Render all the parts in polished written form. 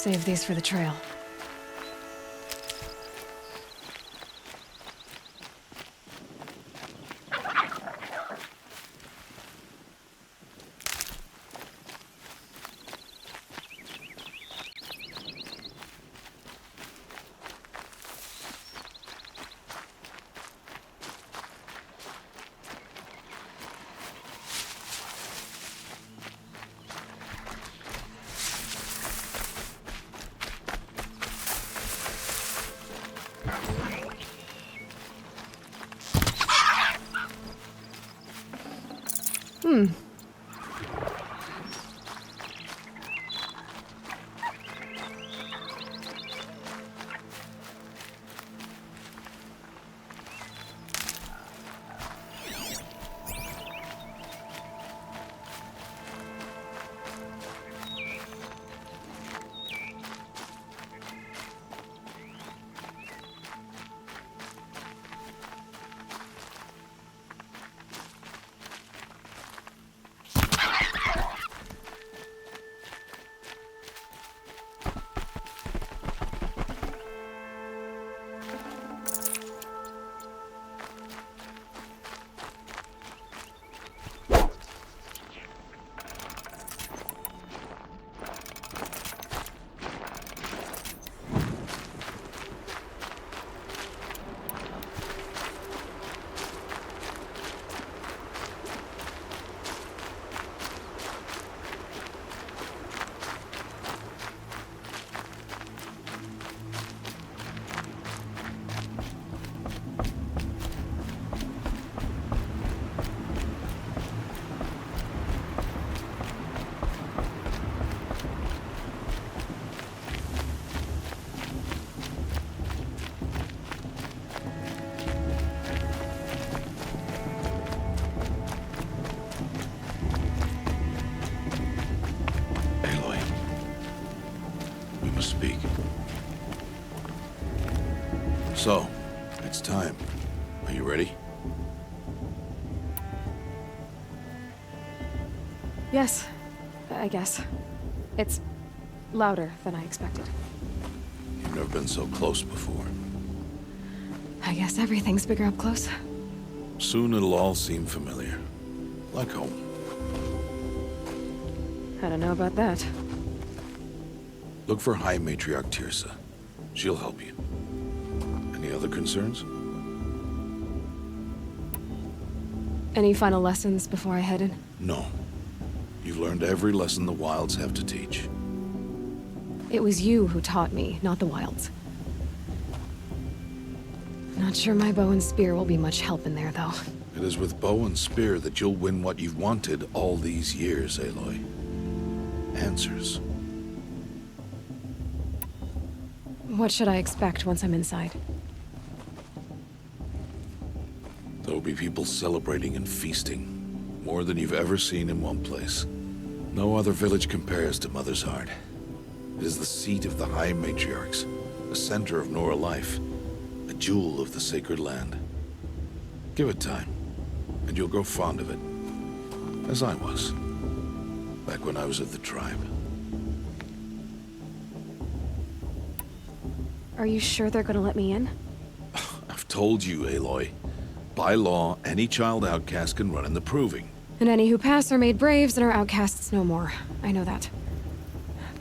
Save these for the trail. Speak. So, it's time. Are you ready? Yes, I guess. It's louder than I expected. You've never been so close before. I guess everything's bigger up close. Soon it'll all seem familiar. Like home. I don't know about that. Look for High Matriarch Tirsa. She'll help you. Any other concerns? Any final lessons before I head in? No. You've learned every lesson the Wilds have to teach. It was you who taught me, not the Wilds. Not sure my bow and spear will be much help in there, though. It is with bow and spear that you'll win what you've wanted all these years, Aloy. Answers. What should I expect once I'm inside? There'll be people celebrating and feasting. More than you've ever seen in one place. No other village compares to Mother's Heart. It is the seat of the High Matriarchs, the center of Nora life, a jewel of the sacred land. Give it time, and you'll grow fond of it. As I was, back when I was at the tribe. Are you sure they're gonna let me in? I've told you, Aloy. By law, any child outcast can run in the Proving. And any who pass are made braves and are outcasts no more. I know that.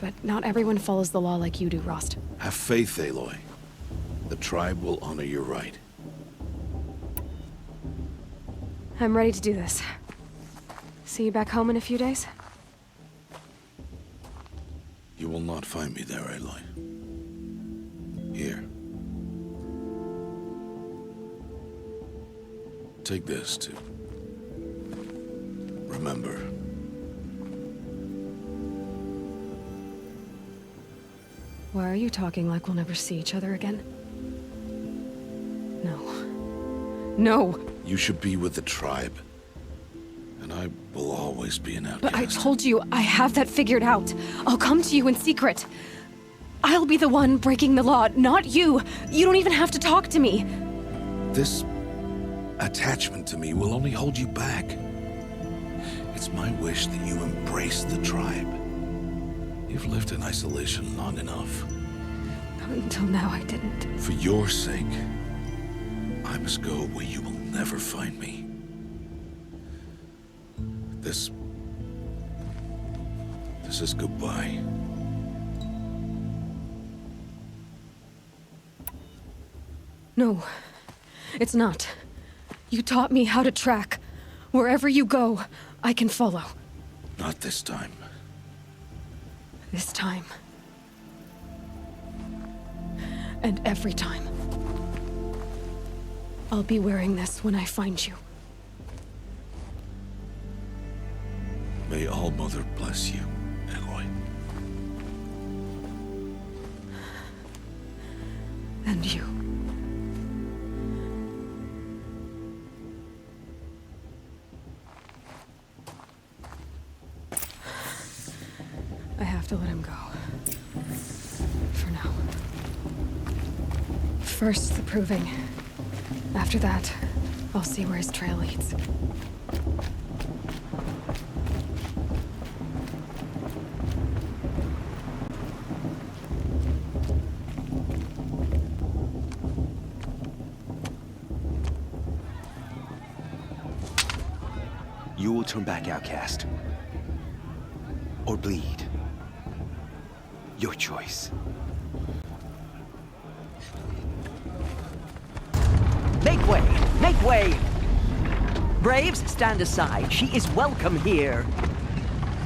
But not everyone follows the law like you do, Rost. Have faith, Aloy. The tribe will honor your right. I'm ready to do this. See you back home in a few days? You will not find me there, Aloy. Here. Take this, too. Remember. Why are you talking like we'll never see each other again? No. No! You should be with the tribe. And I will always be an outcast. But I told you, I have that figured out. I'll come to you in secret. I'll be the one breaking the law, not you. You don't even have to talk to me. This attachment to me will only hold you back. It's my wish that you embrace the tribe. You You've lived in isolation long enough. Until now, I didn't. For your sake, I must go where you will never find me. This is goodbye. No, it's not. You taught me how to track. Wherever you go, I can follow. Not this time. This time. And every time. I'll be wearing this when I find you. May All-Mother bless you, Aloy. And you. I have to let him go. For now. First, the proving. After that, I'll see where his trail leads. You will turn back, outcast. Or bleed. Your choice. Make way! Make way! Braves, stand aside. She is welcome here.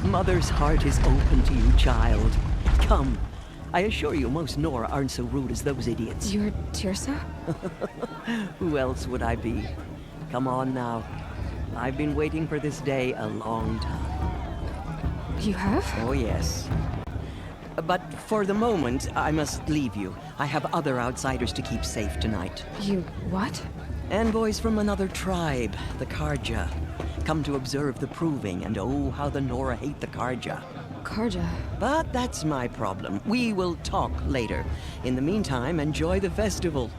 Mother's heart is open to you, child. Come. I assure you, most Nora aren't so rude as those idiots. You're Tirsa? Who else would I be? Come on now. I've been waiting for this day a long time. You have? Oh, yes. But for the moment, I must leave you. I have other outsiders to keep safe tonight. You what? Envoys from another tribe, the Karja. Come to observe the proving, and oh, how the Nora hate the Karja. Karja. But that's my problem. We will talk later. In the meantime, enjoy the festival.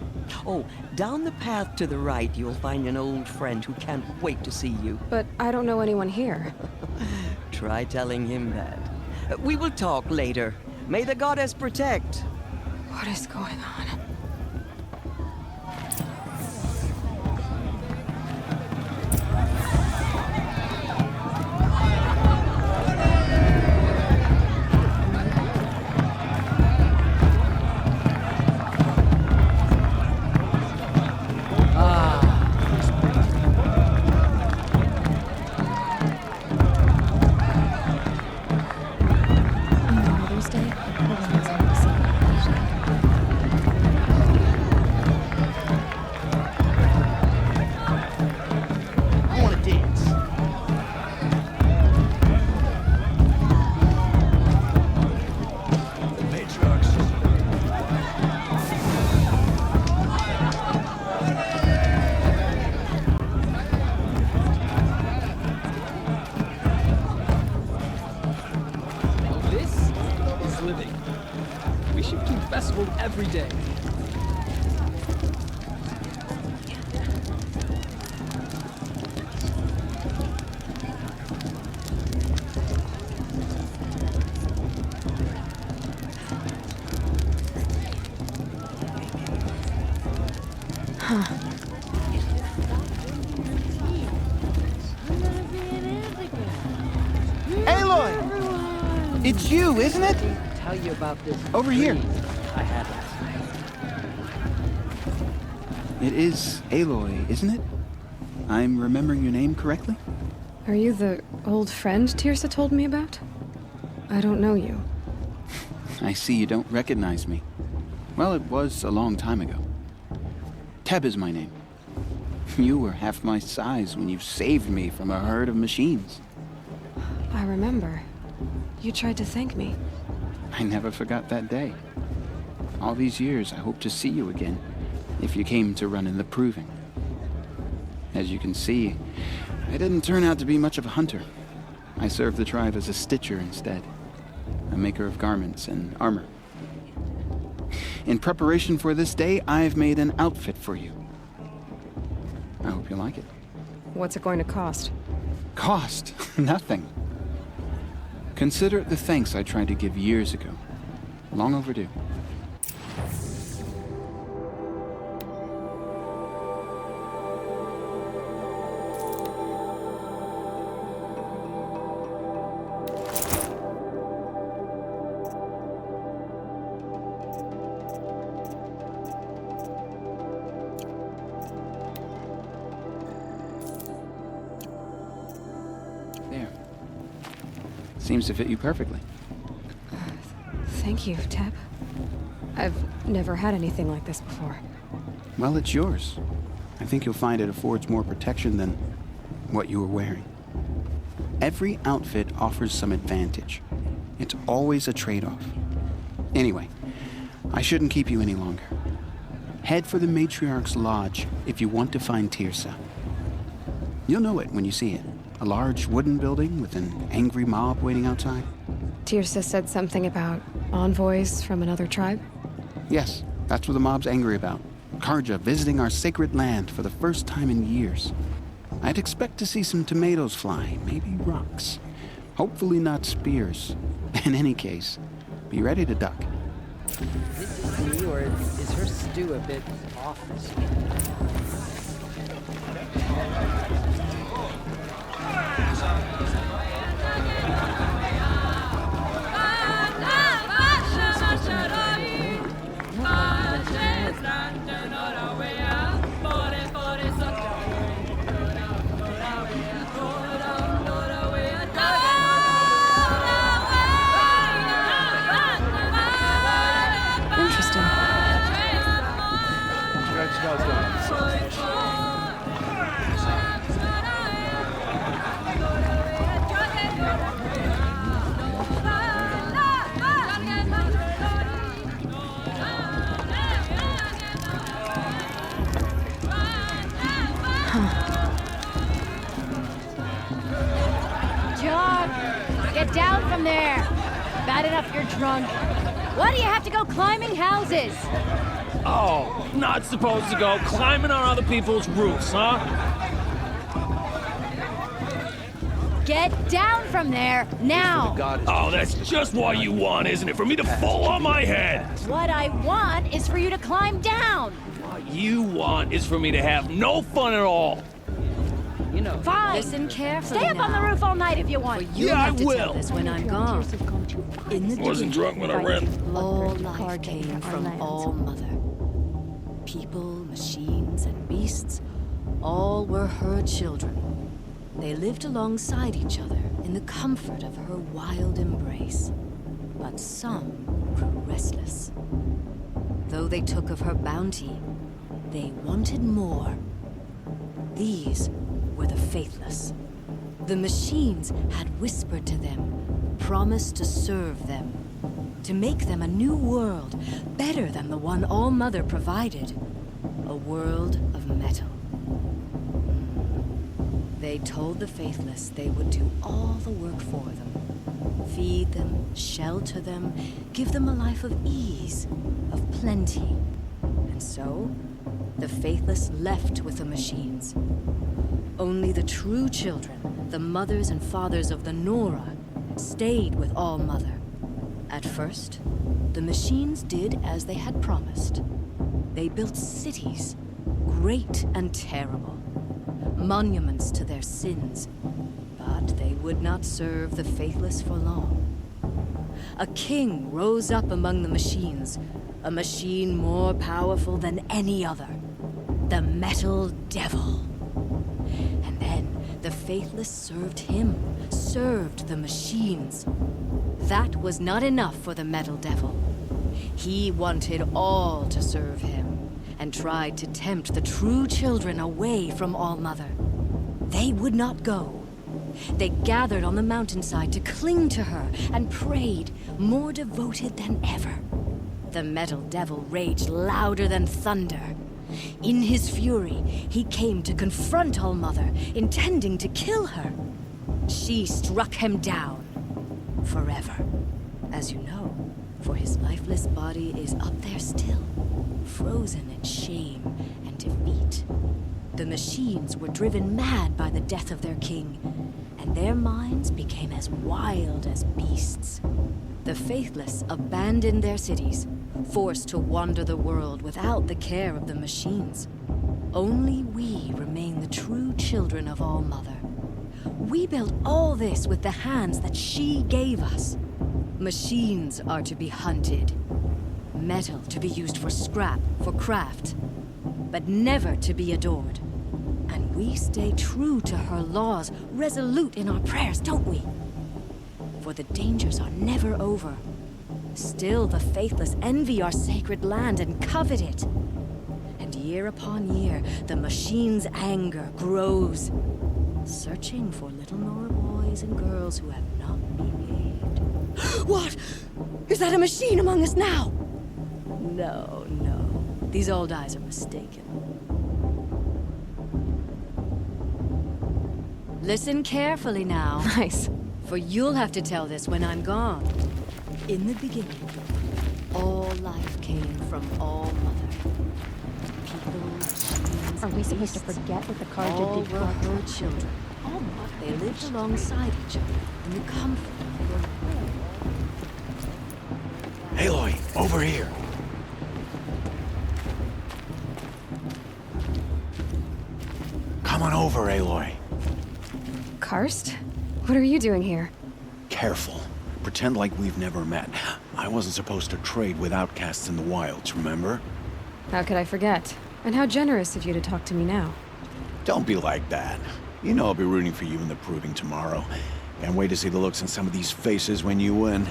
Oh, down the path to the right, you'll find an old friend who can't wait to see you. But I don't know anyone here. Try telling him that. We will talk later. May the goddess protect. What is going on? Mother's Day? Everyone's on the same page. I want to dance. The matriarchs. This is living. We should keep festival every day. Aloy! It's you, isn't it? Tell you about this. Over here. dream I had last night. It is Aloy, isn't it? I'm remembering your name correctly? Are you the old friend Tirsa told me about? I don't know you. I see you don't recognize me. Well, it was a long time ago. Teb is my name. You were half my size when you saved me from a herd of machines. I remember. You tried to thank me. I never forgot that day. All these years, I hope to see you again, if you came to run in the proving. As you can see, I didn't turn out to be much of a hunter. I served the tribe as a stitcher instead, a maker of garments and armor. In preparation for this day, I've made an outfit for you. I hope you like it. What's it going to cost? Cost? Nothing. Consider it the thanks I tried to give years ago. Long overdue. There. Seems to fit you perfectly. Thank you, Teb. I've never had anything like this before. Well, it's yours. I think you'll find it affords more protection than what you were wearing. Every outfit offers some advantage. It's always a trade-off. Anyway, I shouldn't keep you any longer. Head for the Matriarch's Lodge if you want to find Tirsa. You'll know it when you see it. A large wooden building with an angry mob waiting outside. Tirsa said something about envoys from another tribe? Yes, that's what the mob's angry about. Karja visiting our sacred land for the first time in years. I'd expect to see some tomatoes fly, maybe rocks. Hopefully not spears. In any case, be ready to duck. This is me, or is her stew a bit off this week? Interesting. John, get down from there. Bad enough you're drunk. Why do you have to go climbing houses? Oh, not supposed to go climbing on other people's roofs, huh? Get down from there, now! Oh, that's just what you want, isn't it? For me to fall on my head. What I want is for you to climb down! What you want is for me to have no fun at all. You know, Fine! Listen carefully Stay up on the roof all night if you want. Yeah, I will. when I'm gone. In the Wasn't drunk when I ran. All life came from All Mother. People, machines, and beasts, all were her children. They lived alongside each other in the comfort of her wild embrace. But some grew restless. Though they took of her bounty, they wanted more. These were the faithless. The machines had whispered to them, promised to serve them, to make them a new world, better than the one All Mother provided. A world of metal. They told the faithless they would do all the work for them. Feed them, shelter them, give them a life of ease, of plenty. And so, the faithless left with the machines. Only the true children, the mothers and fathers of the Nora, stayed with All Mother. At first, the machines did as they had promised. They built cities, great and terrible, monuments to their sins, but they would not serve the faithless for long. A king rose up among the machines, a machine more powerful than any other, the Metal Devil. And then the faithless served him, served the machines. That was not enough for the Metal Devil. He wanted all to serve him, and tried to tempt the true children away from All Mother. They would not go. They gathered on the mountainside to cling to her and prayed, more devoted than ever. The Metal Devil raged louder than thunder. In his fury, he came to confront All Mother, intending to kill her. She struck him down. Forever. As you know, for his lifeless body is up there still, frozen in shame and defeat. The machines were driven mad by the death of their king, and their minds became as wild as beasts. The faithless abandoned their cities, forced to wander the world without the care of the machines. Only we remain the true children of All-Mother. We built all this with the hands that she gave us. Machines are to be hunted. Metal to be used for scrap, for craft. But never to be adored. And we stay true to her laws, resolute in our prayers, don't we? For the dangers are never over. Still the faithless envy our sacred land and covet it. And year upon year, the machine's anger grows, searching for little Nora boys and girls who have not behaved. What? Is that a machine among us now? No, no. These old eyes are mistaken. Listen carefully now. Nice. For you'll have to tell this when I'm gone. In the beginning, all life came from All-Mother. People, machines, Are we supposed to beasts, forget what the card all did were before? her children. They lived alongside each other in the comfort of their home. Aloy, over here. Come on over, Aloy. Karst? What are you doing here? Careful. Pretend like we've never met. I wasn't supposed to trade with outcasts in the wilds, remember? How could I forget? And how generous of you to talk to me now. Don't be like that. You know I'll be rooting for you in the proving tomorrow. Can't wait to see the looks on some of these faces when you win.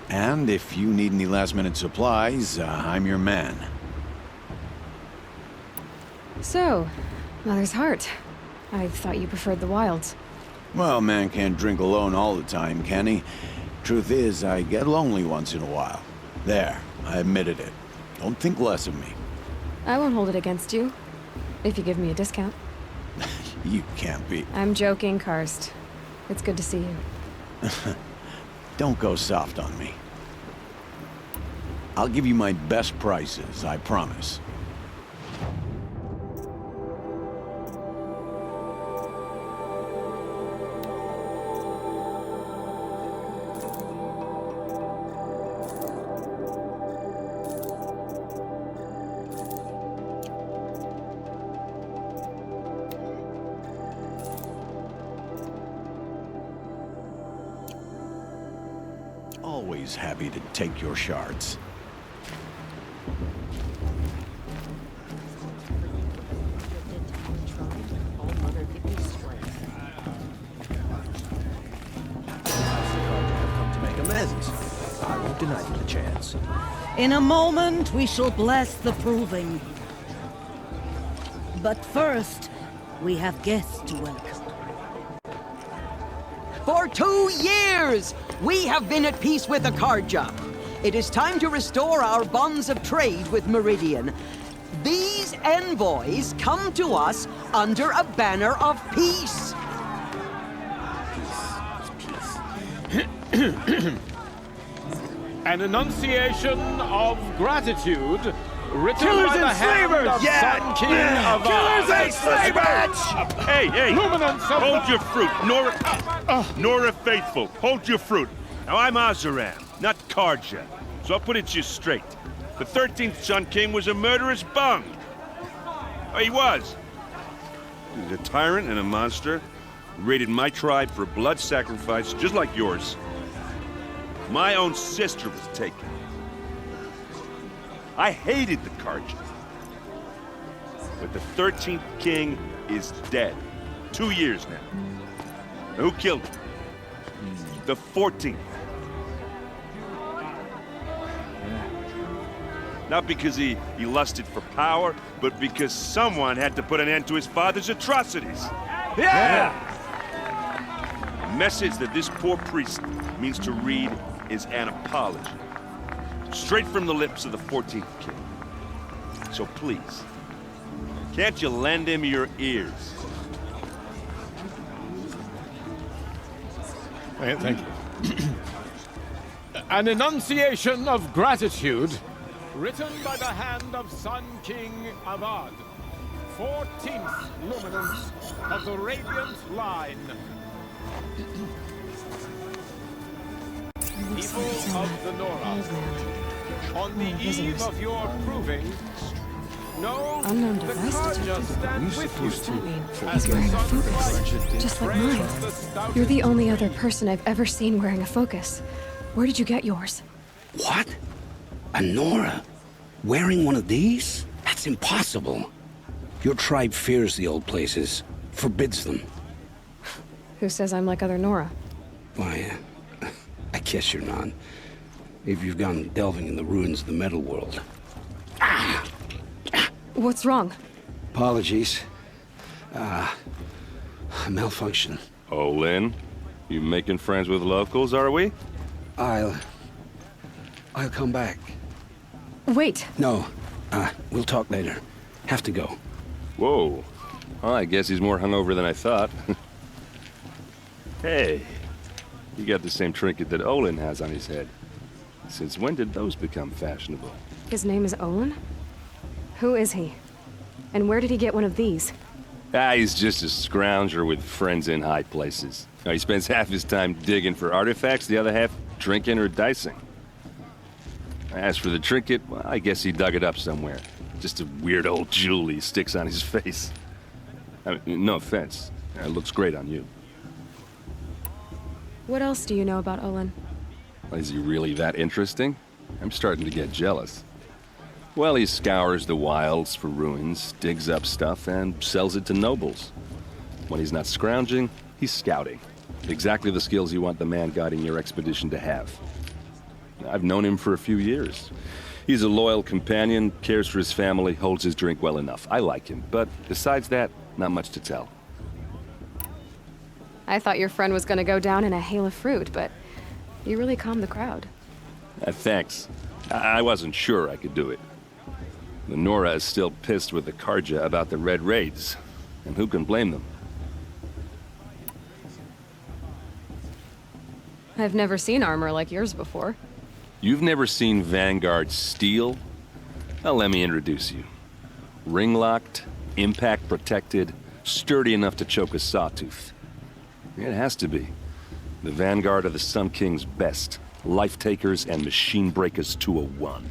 And if you need any last-minute supplies, I'm your man. So, Mother's Heart. I thought you preferred the wilds. Well, man can't drink alone all the time, can he? Truth is, I get lonely once in a while. There, I admitted it. Don't think less of me. I won't hold it against you. If you give me a discount. You can't be. I'm joking, Karst. It's good to see you. Don't go soft on me. I'll give you my best prices, I promise. Always happy to take your shards. Come to make amends. I won't deny you the chance. In a moment, we shall bless the proving. But first, we have guests to welcome. For 2 years, we have been at peace with Akarja. It is time to restore our bonds of trade with Meridian. These envoys come to us under a banner of peace. An enunciation of gratitude written Killers by and the hand slavers! of Yeah! Sun King of Killers Ard. and slavers! Hey, hey! Luminance of Hold the- your fruit, Nora Faithful. Hold your fruit. Now I'm Azaram, not Karja, so I'll put it to you straight. The 13th Sun King was a murderous bung. Oh, he was. He was a tyrant and a monster. He raided my tribe for a blood sacrifice, just like yours. My own sister was taken. I hated the Karja. But the 13th king is dead. 2 years now. Who killed him? The 14th. Not because he lusted for power, but because someone had to put an end to his father's atrocities. Yeah! The message that this poor priest means to read is an apology. Straight from the lips of the 14th king. So please, can't you lend him your ears? Thank you. An enunciation of gratitude written by the hand of Sun King Avad, 14th luminance of the Radiant Line. People of the Nora, on the eve of your proving, know Unknown the device Carja detected. stand with you. What's that mean? As He's the wearing a sun's focus, light just like frames mine. the stout- You're the only other person I've ever seen wearing a focus. Where did you get yours? What? A Nora? Wearing one of these? That's impossible. Your tribe fears the old places, forbids them. Who says I'm like other Nora? Why, I guess you're not. If you've gone delving in the ruins of the metal world. What's wrong? Apologies. A malfunction. Oh, Lynn? You making friends with locals, are we? I'll come back. Wait. No, we'll talk later. Have to go. Whoa. Well, I guess he's more hungover than I thought. Hey, you got the same trinket that Olin has on his head. Since when did those become fashionable? His name is Olin? Who is he? And where did he get one of these? He's just a scrounger with friends in high places. He spends half his time digging for artifacts, the other half drinking or dicing. As for the trinket, well, I guess he dug it up somewhere. Just a weird old jewel he sticks on his face. I mean, no offense. It looks great on you. What else do you know about Olin? Is he really that interesting? I'm starting to get jealous. Well, he scours the wilds for ruins, digs up stuff, and sells it to nobles. When he's not scrounging, he's scouting. Exactly the skills you want the man guiding your expedition to have. I've known him for a few years. He's a loyal companion, cares for his family, holds his drink well enough. I like him, but besides that, not much to tell. I thought your friend was gonna go down in a hail of fruit, but you really calmed the crowd. Thanks. I wasn't sure I could do it. The Nora is still pissed with the Carja about the Red Raids, and who can blame them? I've never seen armor like yours before. You've never seen Vanguard steel? Well, let me introduce you. Ring-locked, impact-protected, sturdy enough to choke a sawtooth. It has to be. The Vanguard are the Sun King's best. Life-takers and machine-breakers to a one.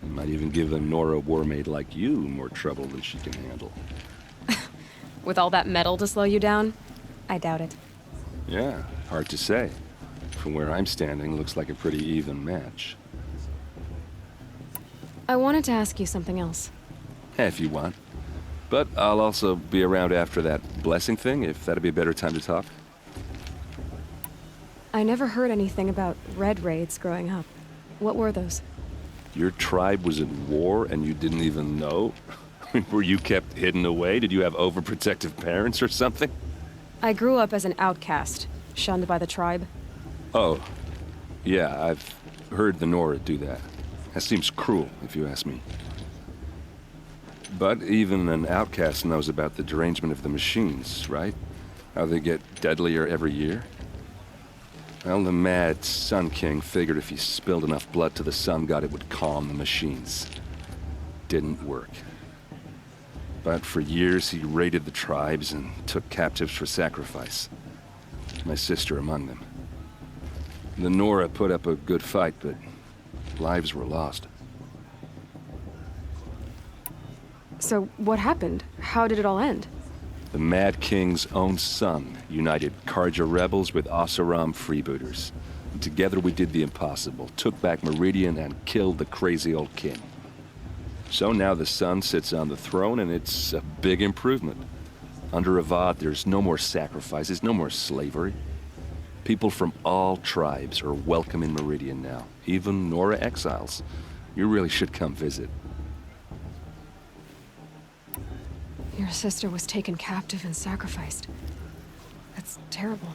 You might even give a Nora warmaid like you more trouble than she can handle. With all that metal to slow you down? I doubt it. Yeah, hard to say. From where I'm standing, looks like a pretty even match. I wanted to ask you something else. If you want. But I'll also be around after that blessing thing, if that'd be a better time to talk. I never heard anything about red raids growing up. What were those? Your tribe was at war and you didn't even know? Were you kept hidden away? Did you have overprotective parents or something? I grew up as an outcast, shunned by the tribe. Oh, yeah, I've heard the Nora do that. That seems cruel, if you ask me. But even an outcast knows about the derangement of the machines, right? How they get deadlier every year? Well, the mad Sun King figured if he spilled enough blood to the Sun God, it would calm the machines. Didn't work. But for years, he raided the tribes and took captives for sacrifice. My sister among them. The Nora put up a good fight, but lives were lost. So what happened? How did it all end? The Mad King's own son united Carja rebels with Oseram freebooters. And together we did the impossible, took back Meridian and killed the crazy old king. So now the son sits on the throne and it's a big improvement. Under Avad, there's no more sacrifices, no more slavery. People from all tribes are welcome in Meridian now, even Nora exiles. You really should come visit. Your sister was taken captive and sacrificed. That's terrible.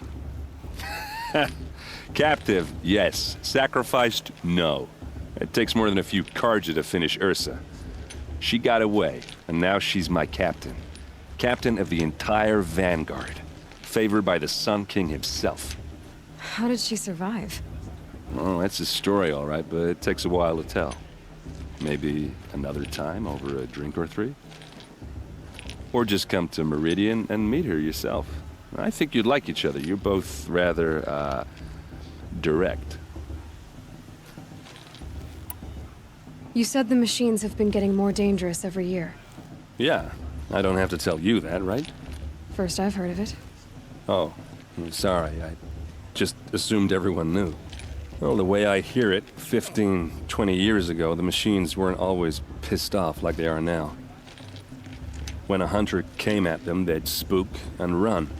Captive, yes. Sacrificed, no. It takes more than a few Carja to finish Ursa. She got away, and now she's my captain. Captain of the entire Vanguard. Favored by the Sun King himself. How did she survive? Oh, that's a story, all right, but it takes a while to tell. Maybe another time over a drink or three? Or just come to Meridian and meet her yourself. I think you'd like each other. You're both rather, direct. You said the machines have been getting more dangerous every year. Yeah, I don't have to tell you that, right? First I've heard of it. Oh, I'm sorry. I just assumed everyone knew. Well, the way I hear it, 15, 20 years ago, the machines weren't always pissed off like they are now. When a hunter came at them, they'd spook and run.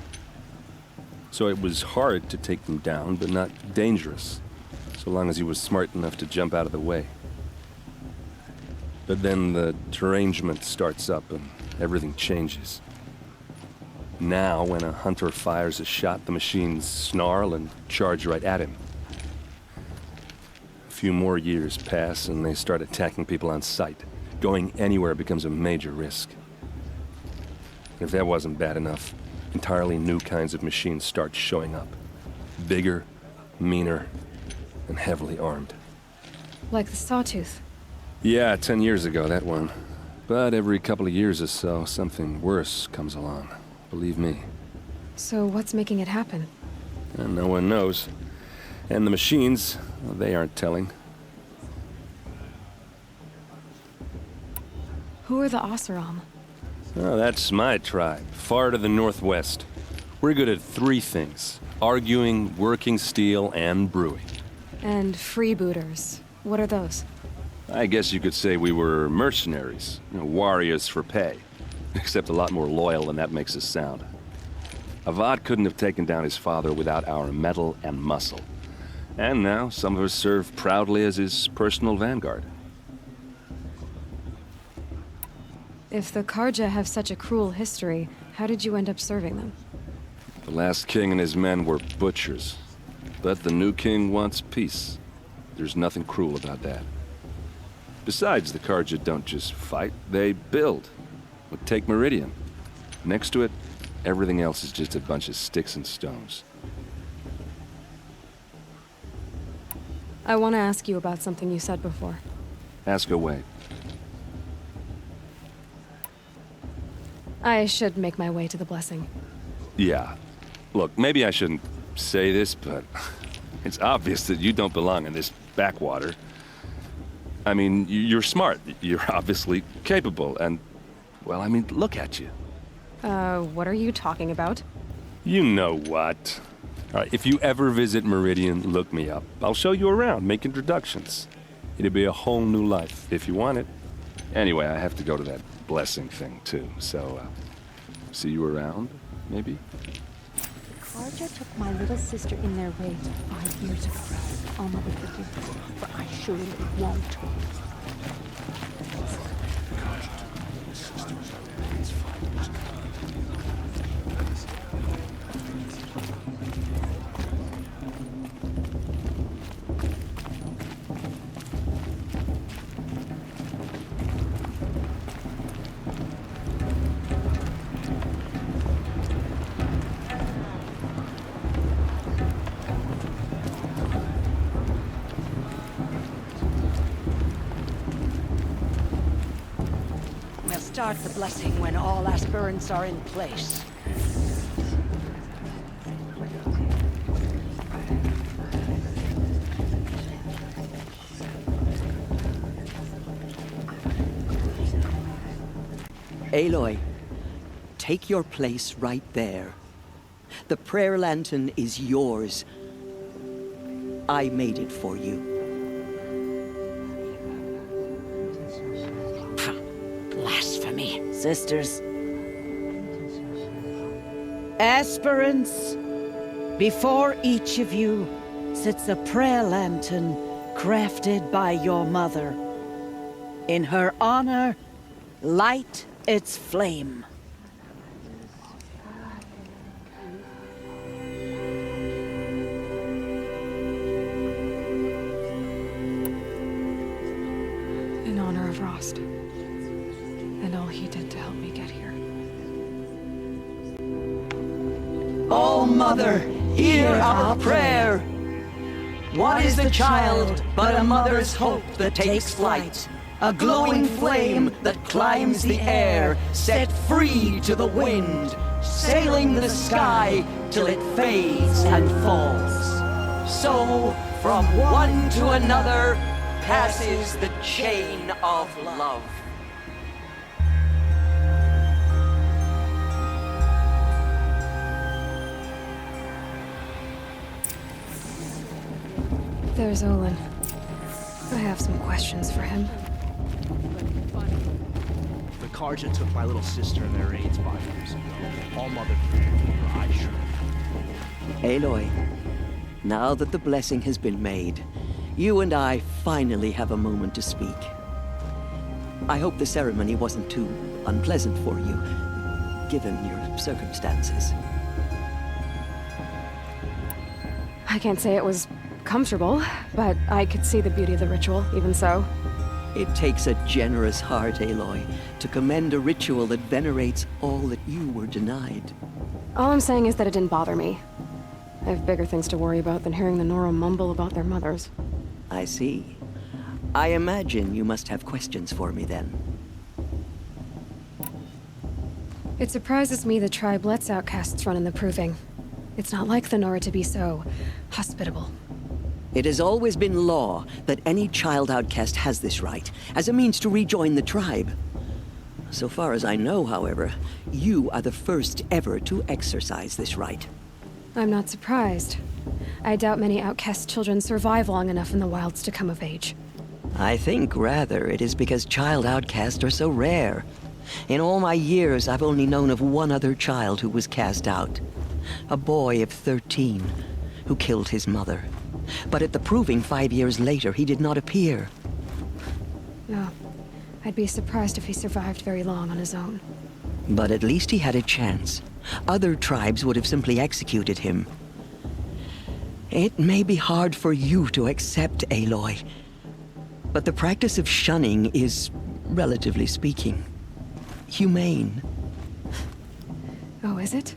So it was hard to take them down, but not dangerous, so long as he was smart enough to jump out of the way. But then the derangement starts up and everything changes. Now, when a hunter fires a shot, the machines snarl and charge right at him. A few more years pass and they start attacking people on sight. Going anywhere becomes a major risk. If that wasn't bad enough, entirely new kinds of machines start showing up. Bigger, meaner, and heavily armed. Like the Sawtooth. Yeah, 10 years ago, that one. But every couple of years or so, something worse comes along. Believe me. So what's making it happen? And no one knows. And the machines, well, they aren't telling. Who are the Oseram? Oh, that's my tribe, far to the northwest. We're good at 3 things. Arguing, working steel, and brewing. And freebooters. What are those? I guess you could say we were mercenaries, warriors for pay. Except a lot more loyal than that makes us sound. Avad couldn't have taken down his father without our metal and muscle. And now, some of us serve proudly as his personal vanguard. If the Karja have such a cruel history, how did you end up serving them? The last king and his men were butchers. But the new king wants peace. There's nothing cruel about that. Besides, the Karja don't just fight, they build. But take Meridian. Next to it, everything else is just a bunch of sticks and stones. I want to ask you about something you said before. Ask away. I should make my way to the blessing. Yeah. Look, maybe I shouldn't say this, but it's obvious that you don't belong in this backwater. I mean, you're smart. You're obviously capable, and, well, I mean, look at you. What are you talking about? You know what. All right, if you ever visit Meridian, look me up. I'll show you around, make introductions. It'll be a whole new life, if you want it. Anyway, I have to go to that blessing thing, too, so, see you around, maybe? Karja took my little sister in their raids 5 years ago. I'll never forgive them, but I surely won't. Start the blessing when all aspirants are in place. Aloy, take your place right there. The prayer lantern is yours. I made it for you. Blasphemy, sisters. Aspirants, before each of you sits a prayer lantern crafted by your mother. In her honor, light its flame. In honor of Rost. And all he did to help me get here. Oh, Mother, hear our prayer. What is the child but a mother's hope that takes flight? A glowing flame that climbs the air, set free to the wind, sailing the sky till it fades and falls. So, from one to another, passes the chain of love. There's Olin. I have some questions for him. The Karja took my little sister and their raids 5 years ago. All Mother I sure. Aloy, now that the blessing has been made, you and I finally have a moment to speak. I hope the ceremony wasn't too unpleasant for you, given your circumstances. I can't say it was comfortable, but I could see the beauty of the ritual, even so. It takes a generous heart, Aloy, to commend a ritual that venerates all that you were denied. All I'm saying is that it didn't bother me. I have bigger things to worry about than hearing the Nora mumble about their mothers. I see. I imagine you must have questions for me then. It surprises me the tribe lets outcasts run in the proving. It's not like the Nora to be so hospitable. It has always been law that any child outcast has this right, as a means to rejoin the tribe. So far as I know, however, you are the first ever to exercise this right. I'm not surprised. I doubt many outcast children survive long enough in the wilds to come of age. I think, rather, it is because child outcasts are so rare. In all my years, I've only known of one other child who was cast out. A boy of 13, who killed his mother. But at the proving 5 years later, he did not appear. No. I'd be surprised if he survived very long on his own. But at least he had a chance. Other tribes would have simply executed him. It may be hard for you to accept, Aloy, but the practice of shunning is, relatively speaking, humane. Oh, is it?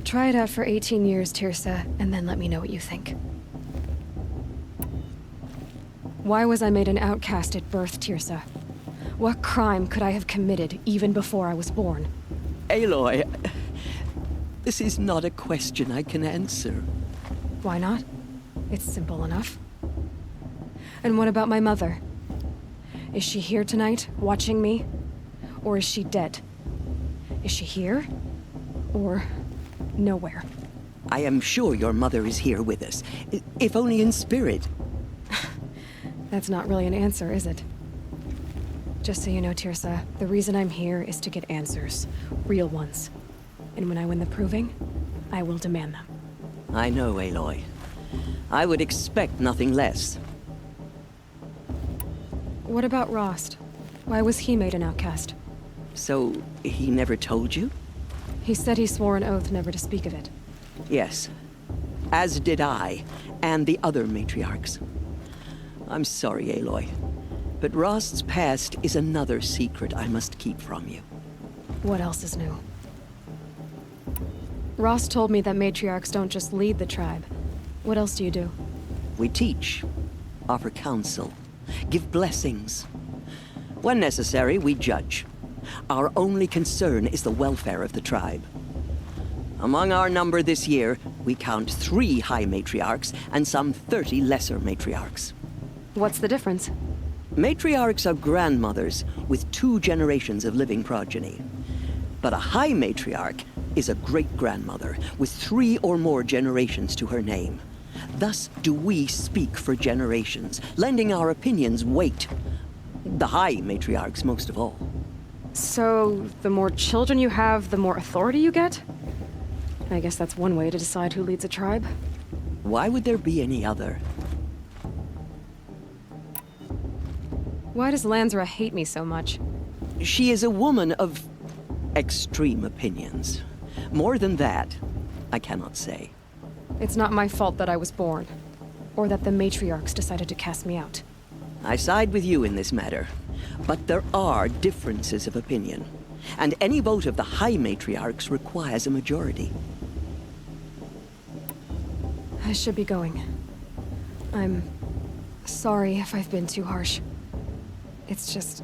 Try it out for 18 years, Tirsa, and then let me know what you think. Why was I made an outcast at birth, Tirsa? What crime could I have committed even before I was born? Aloy, this is not a question I can answer. Why not? It's simple enough. And what about my mother? Is she here tonight, watching me? Or is she dead? Is she here? Or nowhere? I am sure your mother is here with us, if only in spirit. That's not really an answer, is it? Just so you know, Tirsa, the reason I'm here is to get answers. Real ones. And when I win the proving, I will demand them. I know, Aloy. I would expect nothing less. What about Rost? Why was he made an outcast? So, he never told you? He said he swore an oath never to speak of it. Yes. As did I, and the other matriarchs. I'm sorry, Aloy, but Rost's past is another secret I must keep from you. What else is new? Rost told me that matriarchs don't just lead the tribe. What else do you do? We teach, offer counsel, give blessings. When necessary, we judge. Our only concern is the welfare of the tribe. Among our number this year, we count 3 high matriarchs and some 30 lesser matriarchs. What's the difference? Matriarchs are grandmothers with 2 generations of living progeny. But a high matriarch is a great-grandmother with 3 or more generations to her name. Thus do we speak for generations, lending our opinions weight. The high matriarchs most of all. So, the more children you have, the more authority you get? I guess that's one way to decide who leads a tribe. Why would there be any other? Why does Lansra hate me so much? She is a woman of extreme opinions. More than that, I cannot say. It's not my fault that I was born, or that the matriarchs decided to cast me out. I side with you in this matter, but there are differences of opinion, and any vote of the high matriarchs requires a majority. I should be going. I'm sorry if I've been too harsh. It's just,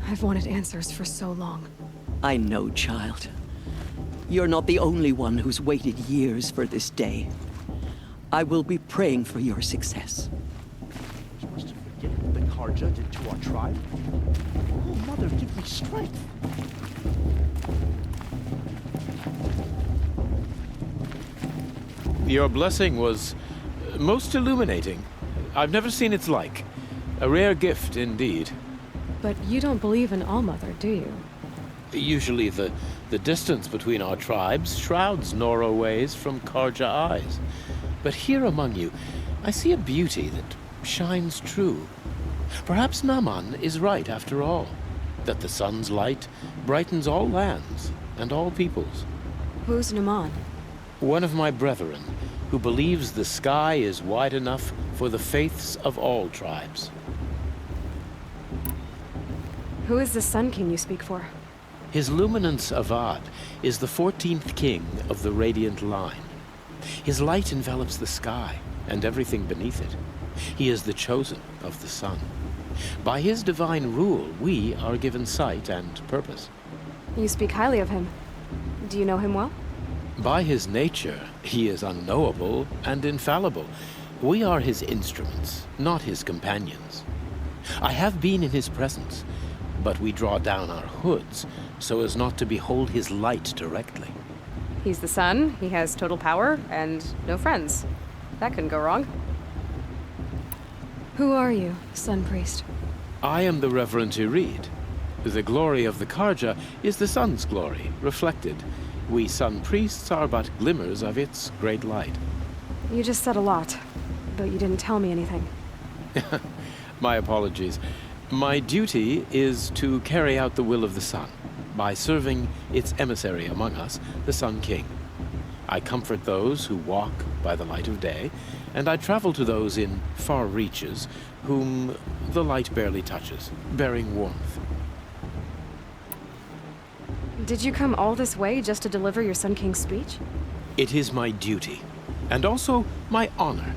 I've wanted answers for so long. I know, child. You're not the only one who's waited years for this day. I will be praying for your success. You're supposed to forget what the Karja did to our tribe? Oh, Mother, give me strength. Your blessing was most illuminating. I've never seen its like. A rare gift indeed. But you don't believe in All-Mother, do you? Usually the distance between our tribes shrouds Nora ways from Karja eyes. But here among you, I see a beauty that shines true. Perhaps Naman is right after all, that the sun's light brightens all lands and all peoples. Who's Naman? One of my brethren, who believes the sky is wide enough for the faiths of all tribes. Who is the Sun King you speak for? His Luminance Avad is the 14th king of the Radiant Line. His light envelops the sky and everything beneath it. He is the chosen of the sun. By his divine rule, we are given sight and purpose. You speak highly of him. Do you know him well? By his nature, he is unknowable and infallible. We are his instruments, not his companions. I have been in his presence, but we draw down our hoods so as not to behold his light directly. He's the sun, he has total power, and no friends. That couldn't go wrong. Who are you, Sun Priest? I am the Reverend Irid. The glory of the Karja is the sun's glory, reflected. We Sun Priests are but glimmers of its great light. You just said a lot, but you didn't tell me anything. My apologies. My duty is to carry out the will of the sun, by serving its emissary among us, the Sun King. I comfort those who walk by the light of day, and I travel to those in far reaches whom the light barely touches, bearing warmth. Did you come all this way just to deliver your Sun King's speech? It is my duty, and also my honor,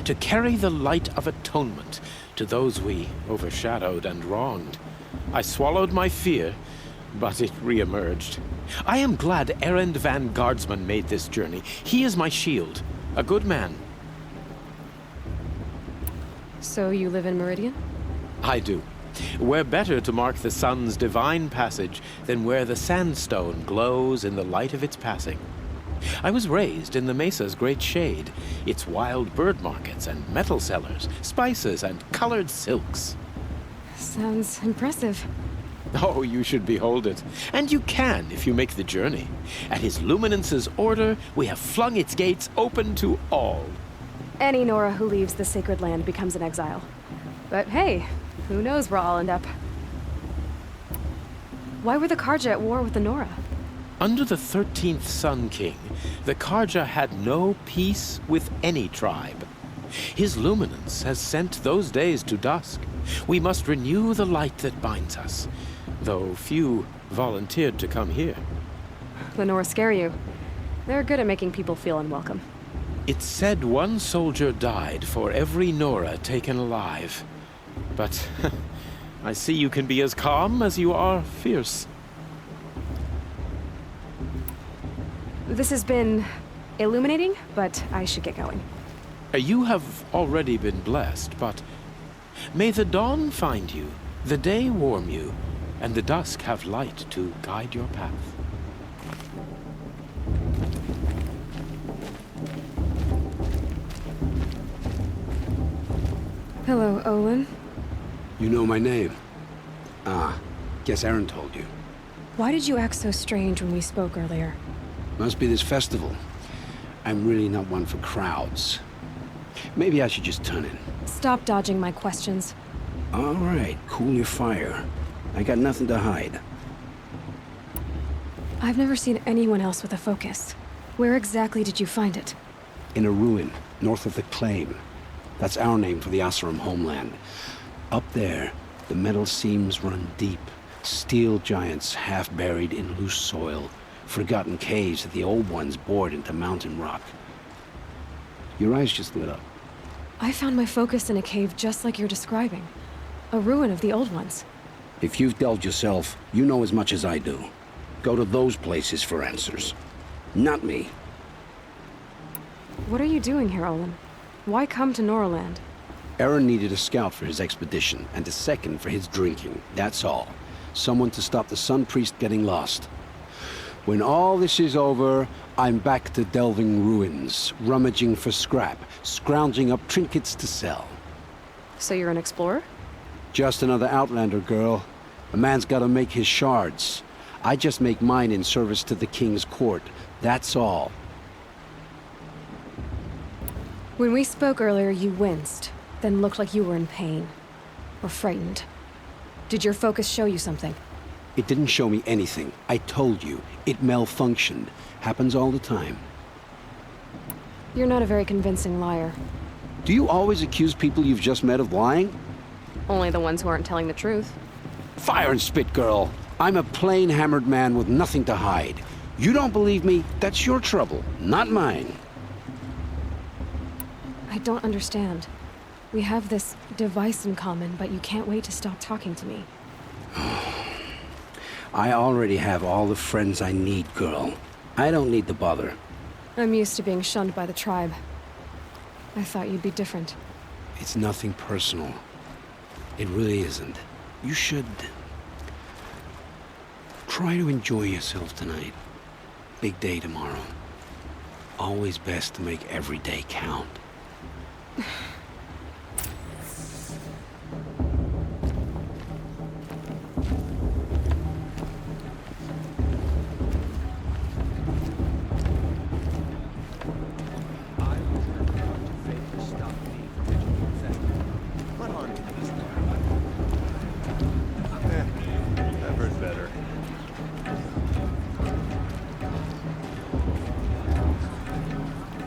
to carry the light of atonement to those we overshadowed and wronged. I swallowed my fear, but it re-emerged. I am glad Erend van Guardsman made this journey. He is my shield, a good man. So you live in Meridian? I do. Where better to mark the sun's divine passage than where the sandstone glows in the light of its passing. I was raised in the mesa's great shade, its wild bird markets and metal cellars, spices and colored silks. Sounds impressive. Oh, you should behold it. And you can if you make the journey. At his Luminance's order, we have flung its gates open to all. Any Nora who leaves the sacred land becomes an exile. But hey, who knows where I'll end up. Why were the Karja at war with the Nora? Under the 13th Sun King, the Karja had no peace with any tribe. His Luminance has sent those days to dusk. We must renew the light that binds us, though few volunteered to come here. The Nora scare you. They're good at making people feel unwelcome. It's said one soldier died for every Nora taken alive. But I see you can be as calm as you are fierce. This has been illuminating, but I should get going. You have already been blessed, but may the dawn find you, the day warm you, and the dusk have light to guide your path. Hello, Olin. You know my name? Ah, guess Aaron told you. Why did you act so strange when we spoke earlier? Must be this festival. I'm really not one for crowds. Maybe I should just turn in. Stop dodging my questions. All right, cool your fire. I got nothing to hide. I've never seen anyone else with a focus. Where exactly did you find it? In a ruin, north of the Claim. That's our name for the Asuram homeland. Up there, the metal seams run deep. Steel giants half buried in loose soil. Forgotten caves that the old ones bored into mountain rock. Your eyes just lit up. I found my focus in a cave just like you're describing. A ruin of the old ones. If you've delved yourself, you know as much as I do. go to those places for answers. Not me. What are you doing here, Olin? Why come to Norland? Aaron needed a scout for his expedition, and a second for his drinking. That's all. Someone to stop the Sun Priest getting lost. When all this is over, I'm back to delving ruins, rummaging for scrap, scrounging up trinkets to sell. So you're an explorer? Just another Outlander, girl. A man's gotta make his shards. I just make mine in service to the King's court. That's all. When we spoke earlier, you winced, then looked like you were in pain. Or frightened. Did your focus show you something? It didn't show me anything. I told you. It malfunctioned. Happens all the time. You're not a very convincing liar. Do you always accuse people you've just met of lying? Only the ones who aren't telling the truth. Fire and spit, girl. I'm a plain hammered man with nothing to hide. You don't believe me? That's your trouble, not mine. I don't understand. We have this device in common, but you can't wait to stop talking to me. I already have all the friends I need, girl. I don't need the bother. I'm used to being shunned by the tribe. I thought you'd be different. It's nothing personal. It really isn't. You should try to enjoy yourself tonight. Big day tomorrow. Always best to make every day count.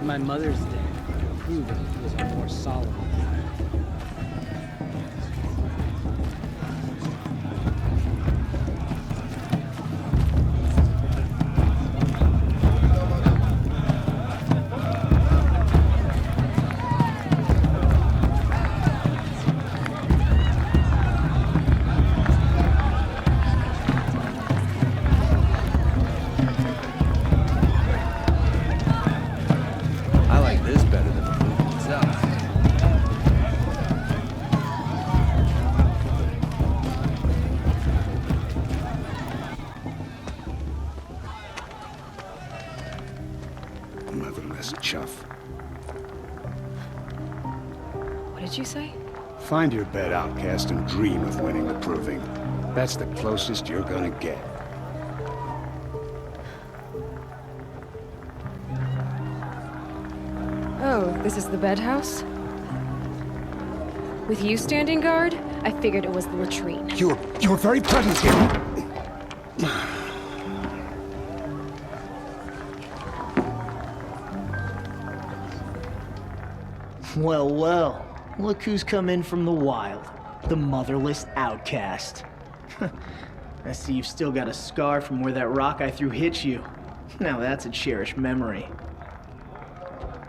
My mother's day proved it was a more solemn. Motherless chuff. What did you say? Find your bed, outcast, and dream of winning the proving. That's the closest you're gonna get. Oh, this is the bedhouse? With you standing guard, I figured it was the latrine. You're very present here. Well, well. Look who's come in from the wild. The motherless outcast. I see you've still got a scar from where that rock I threw hit you. Now that's a cherished memory.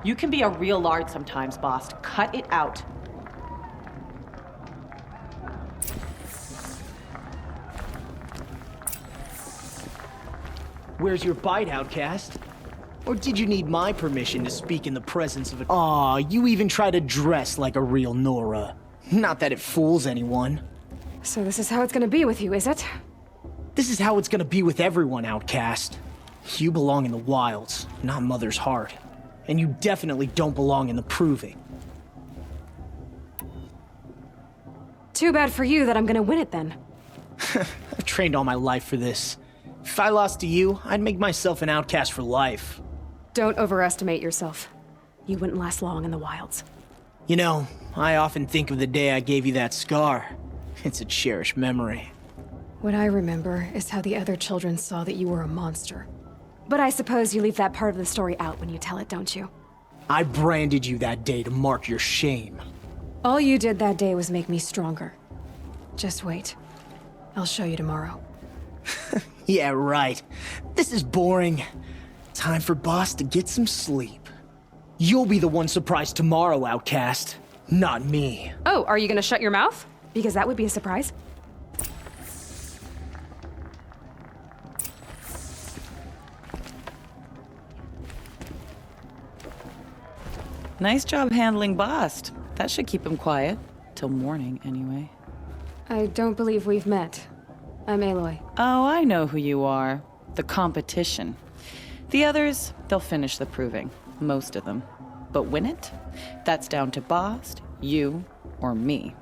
You can be a real lard sometimes, boss. Cut it out. Where's your bite, outcast? Or did you need my permission to speak in the presence of a— Aw, you even try to dress like a real Nora. Not that it fools anyone. So this is how it's gonna be with you, is it? This is how it's gonna be with everyone, outcast. You belong in the wilds, not Mother's Heart. And you definitely don't belong in the proving. Too bad for you that I'm gonna win it then. I've trained all my life for this. If I lost to you, I'd make myself an outcast for life. Don't overestimate yourself. You wouldn't last long in the wilds. You know, I often think of the day I gave you that scar. It's a cherished memory. What I remember is how the other children saw that you were a monster. But I suppose you leave that part of the story out when you tell it, don't you? I branded you that day to mark your shame. All you did that day was make me stronger. Just wait. I'll show you tomorrow. Yeah, right. This is boring. Time for Boss to get some sleep. You'll be the one surprised tomorrow, outcast. Not me. Oh, are you gonna shut your mouth? Because that would be a surprise. Nice job handling Bast. That should keep him quiet. Till morning, anyway. I don't believe we've met. I'm Aloy. Oh, I know who you are. The competition. The others, they'll finish the proving. Most of them. But win it? That's down to Bast, you, or me.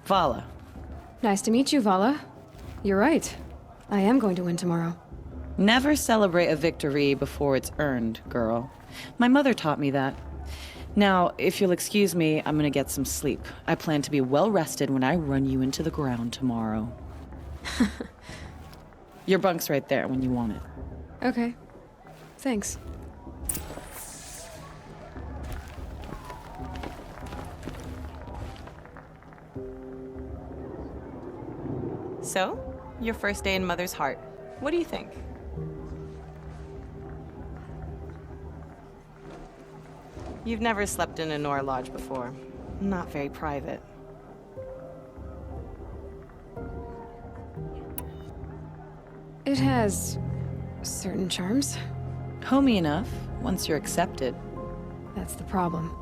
Vala. Nice to meet you, Vala. You're right. I am going to win tomorrow. Never celebrate a victory before it's earned, girl. My mother taught me that. Now, if you'll excuse me, I'm gonna get some sleep. I plan to be well rested when I run you into the ground tomorrow. Your bunk's right there when you want it. Okay. Thanks. So, your first day in Mother's heart. What do you think? You've never slept in a Nora lodge before. Not very private. It has certain charms. Homey enough, once you're accepted. That's the problem.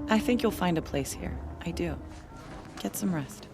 I think you'll find a place here. I do. Get some rest.